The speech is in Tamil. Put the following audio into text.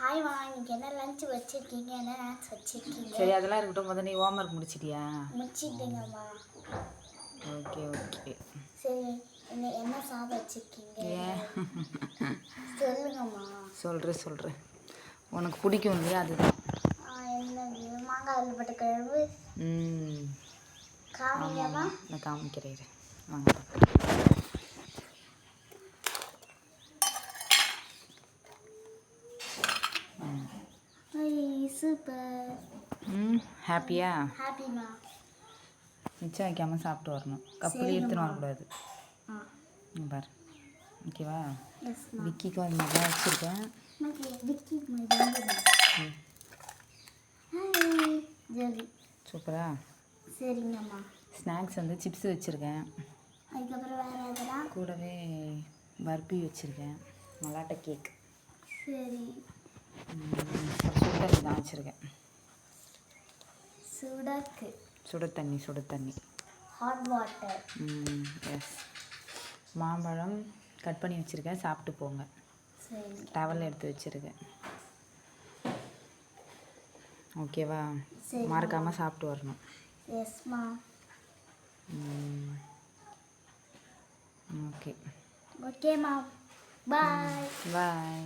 ஹாய்மா, இன்னைக்கு என்ன லஞ்ச் வச்சிருக்கீங்க? என்ன ஸ்நாக்ஸ் வச்சிருக்கீங்க? சரி, அதெல்லாம் இருக்கட்டும். முதல்ல நீ ஹோம் ஒர்க் முடிச்சிட்டியா? முடிச்சிட்டேங்கம்மா. Okay okay. சரி, என்ன சாதம் வச்சிருக்கீங்க? ஏன் சொல்லுங்கம்மா. சொல்கிறேன். உனக்கு பிடிக்கும் இல்லையா? அதுதான். என்னது? மாங்காய் அள்ளுப்பட்ட குழம்பு. காமிங்கம்மா. நான் காமிக்கிறேன். வாங்க. சூப்பர். ஹாப்பியா? ஹாப்பிமா. மிச்சம் வைக்காமல் சாப்பிட்டு வரணும். கப்பில் எடுத்துன்னு வரக்கூடாது. பாரு. ஓகேவா? விக்கிக்கும் அது மாதிரி தான் வச்சுருக்கேன். சூப்பரா? சரிங்கம்மா. ஸ்நாக்ஸ் வந்து சிப்ஸ் வச்சுருக்கேன். அதுக்கப்புறம் வேறு எதெல்லாம்? கூடவே பர்பி வச்சுருக்கேன். மலாட்டை கேக். சரி. சுடு தான் வச்சுருக்கேன். சுடு தண்ணி. Hot water. எஸ். மாம்பழம் கட் பண்ணி வச்சுருக்கேன், சாப்பிட்டு போங்க. சரி. டவல் எடுத்து வச்சுருக்கேன். ஓகேவா? சரி. மறக்காமல் சாப்பிட்டு வரணும். எஸ்மா. ஓகே. ஓகேம்மா. பாய். பாய்.